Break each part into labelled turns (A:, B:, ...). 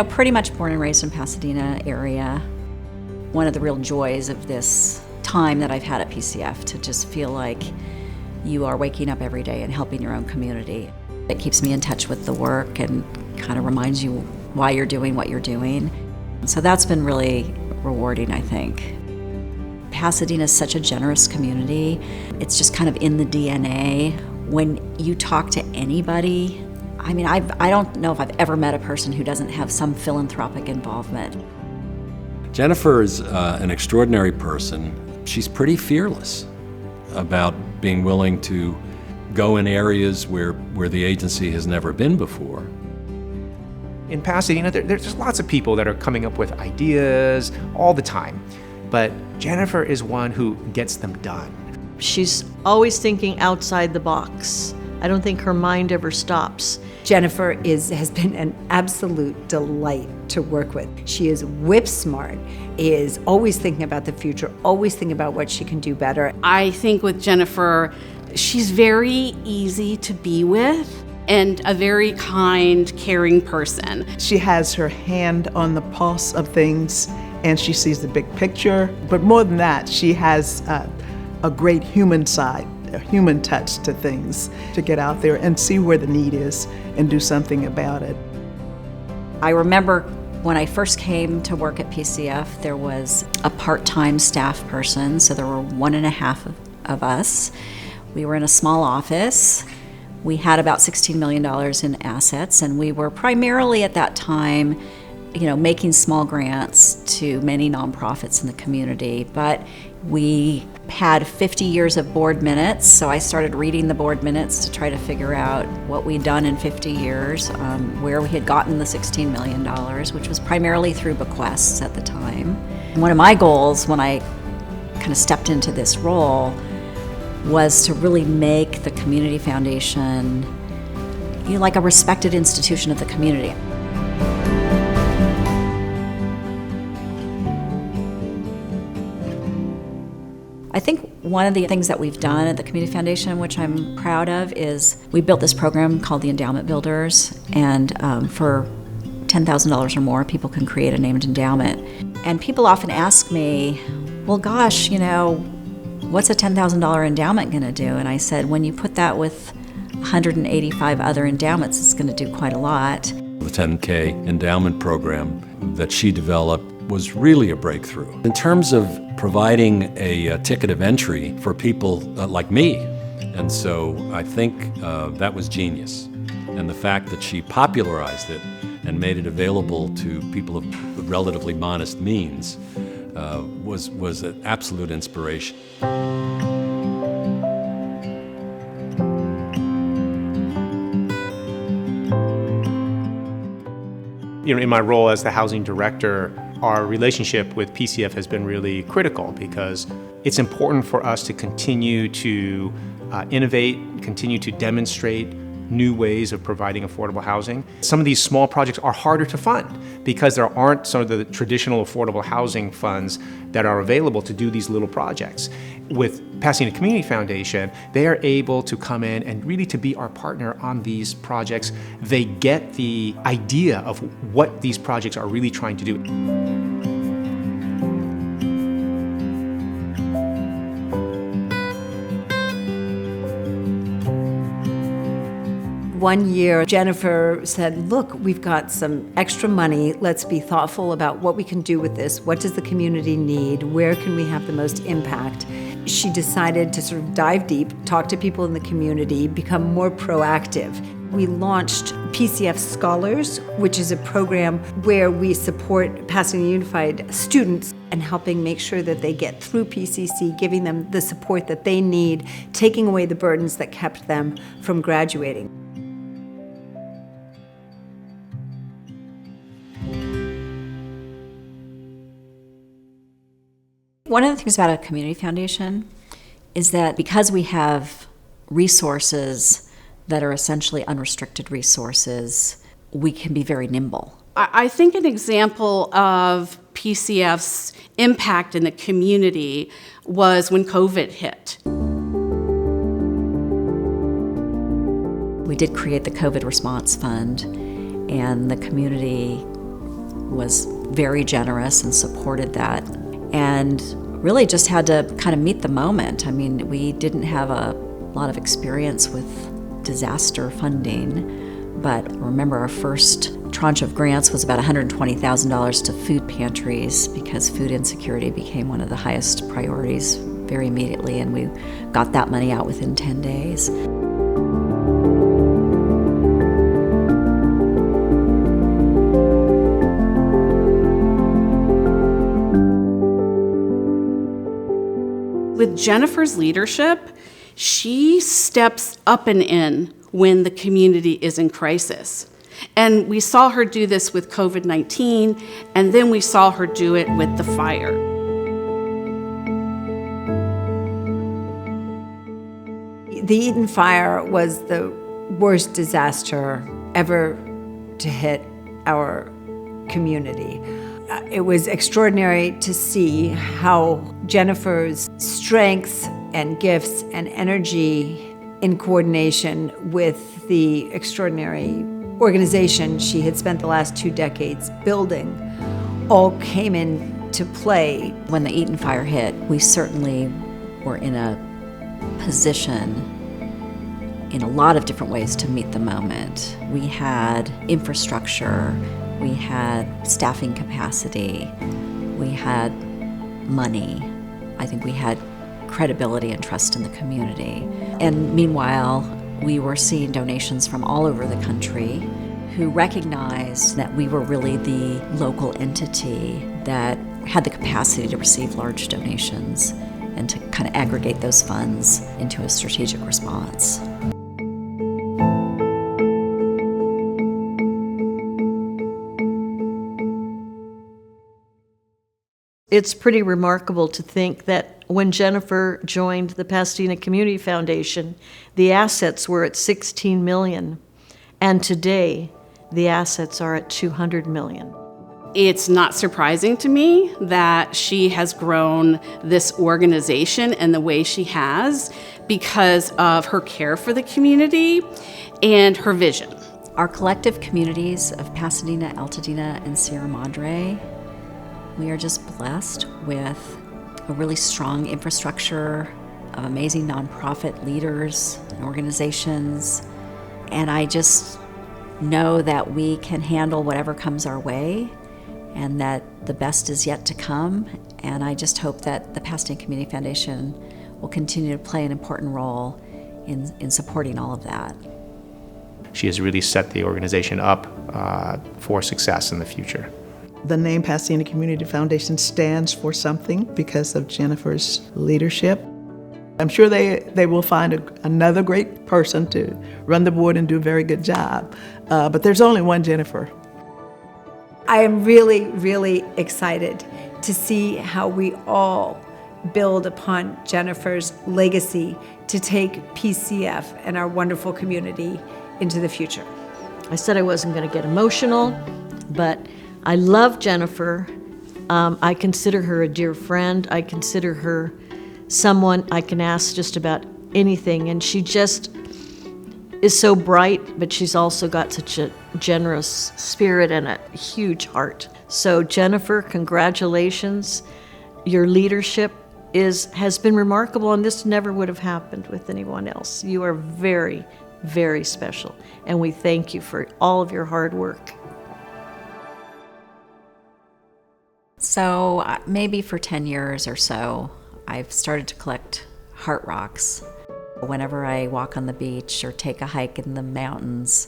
A: pretty much born and raised in Pasadena area. One of the real joys of this time that I've had at PCF to just feel like you are waking up every day and helping your own community. It keeps me in touch with the work and kind of reminds you why you're doing what you're doing. So that's been really rewarding, I think. Pasadena is such a generous community. It's just kind of in the DNA. When you talk to anybody, I don't know if I've ever met a person who doesn't have some philanthropic involvement.
B: Jennifer is an extraordinary person. She's pretty fearless about being willing to go in areas where the agency has never been before.
C: In Pasadena, there's lots of people that are coming up with ideas all the time, but Jennifer is one who gets them done.
D: She's always thinking outside the box. I don't think her mind ever stops.
E: Jennifer has been an absolute delight to work with. She is whip smart, is always thinking about the future, always thinking about what she can do better.
F: I think with Jennifer, she's very easy to be with and a very kind, caring person.
G: She has her hand on the pulse of things and she sees the big picture. But more than that, she has a great human side, a human touch to things, to get out there and see where the need is and do something about it.
A: I remember when I first came to work at PCF, there was a part-time staff person, so there were 1.5 of us. We were in a small office. We had about $16 million in assets, and we were primarily at that time, making small grants to many nonprofits in the community. But we had 50 years of board minutes, so I started reading the board minutes to try to figure out what we'd done in 50 years, where we had gotten the $16 million, which was primarily through bequests at the time. One of my goals when I kind of stepped into this role was to really make the Community Foundation like a respected institution of the community. I think one of the things that we've done at the Community Foundation, which I'm proud of, is we built this program called the Endowment Builders, and for $10,000 or more, people can create a named endowment. And people often ask me, well, gosh, what's a $10,000 endowment going to do? And I said, when you put that with 185 other endowments, it's going to do quite a lot.
B: The 10K endowment program that she developed was really a breakthrough. In terms of providing a ticket of entry for people like me, and so I think that was genius. And the fact that she popularized it and made it available to people of relatively modest means was an absolute inspiration.
C: In my role as the housing director, our relationship with PCF has been really critical because it's important for us to continue to innovate, continue to demonstrate new ways of providing affordable housing. Some of these small projects are harder to fund because there aren't some of the traditional affordable housing funds that are available to do these little projects. With Pasadena Community Foundation, they are able to come in and really to be our partner on these projects. They get the idea of what these projects are really trying to do.
E: One year, Jennifer said, look, we've got some extra money. Let's be thoughtful about what we can do with this. What does the community need? Where can we have the most impact? She decided to sort of dive deep, talk to people in the community, become more proactive. We launched PCF Scholars, which is a program where we support Pasadena Unified students and helping make sure that they get through PCC, giving them the support that they need, taking away the burdens that kept them from graduating.
A: One of the things about a community foundation is that because we have resources that are essentially unrestricted resources, we can be very nimble.
F: I think an example of PCF's impact in the community was when COVID hit.
A: We did create the COVID response fund, and the community was very generous and supported that, and really just had to kind of meet the moment. I mean, we didn't have a lot of experience with disaster funding, but remember our first tranche of grants was about $120,000 to food pantries because food insecurity became one of the highest priorities very immediately, and we got that money out within 10 days.
F: With Jennifer's leadership, she steps up and in when the community is in crisis. And we saw her do this with COVID-19, and then we saw her do it with the fire.
E: The Eaton Fire was the worst disaster ever to hit our community. It was extraordinary to see how Jennifer's strengths and gifts and energy in coordination with the extraordinary organization she had spent the last 2 decades building all came into play.
A: When the Eaton Fire hit, we certainly were in a position in a lot of different ways to meet the moment. We had infrastructure, we had staffing capacity, we had money. I think we had credibility and trust in the community. And meanwhile, we were seeing donations from all over the country who recognized that we were really the local entity that had the capacity to receive large donations and to kind of aggregate those funds into a strategic response.
D: It's pretty remarkable to think that when Jennifer joined the Pasadena Community Foundation, the assets were at $16 million, and today the assets are at $200 million.
F: It's not surprising to me that she has grown this organization in the way she has because of her care for the community and her vision.
A: Our collective communities of Pasadena, Altadena, and Sierra Madre, we are just blessed with a really strong infrastructure of amazing nonprofit leaders and organizations. And I just know that we can handle whatever comes our way and that the best is yet to come. And I just hope that the Pasadena Community Foundation will continue to play an important role in supporting all of that.
C: She has really set the organization up for success in the future.
G: The name Pasadena Community Foundation stands for something because of Jennifer's leadership. I'm sure they will find another great person to run the board and do a very good job. But there's only one Jennifer.
E: I am really, really excited to see how we all build upon Jennifer's legacy to take PCF and our wonderful community into the future.
D: I said I wasn't going to get emotional, but I love Jennifer. I consider her a dear friend. I consider her someone I can ask just about anything, and she just is so bright, but she's also got such a generous spirit and a huge heart. So Jennifer, congratulations. Your leadership has been remarkable, and this never would have happened with anyone else. You are very, very special, and we thank you for all of your hard work.
A: So maybe for 10 years or so, I've started to collect heart rocks. Whenever I walk on the beach or take a hike in the mountains,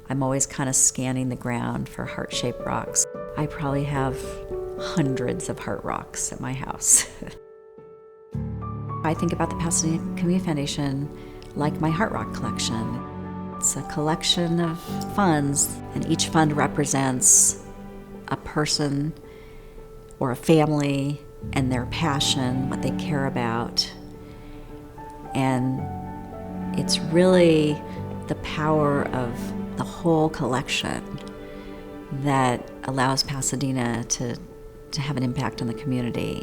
A: I'm always kind of scanning the ground for heart-shaped rocks. I probably have hundreds of heart rocks at my house. I think about the Pasadena Community Foundation like my heart rock collection. It's a collection of funds, and each fund represents a person or a family and their passion, what they care about. And it's really the power of the whole collection that allows Pasadena to have an impact on the community.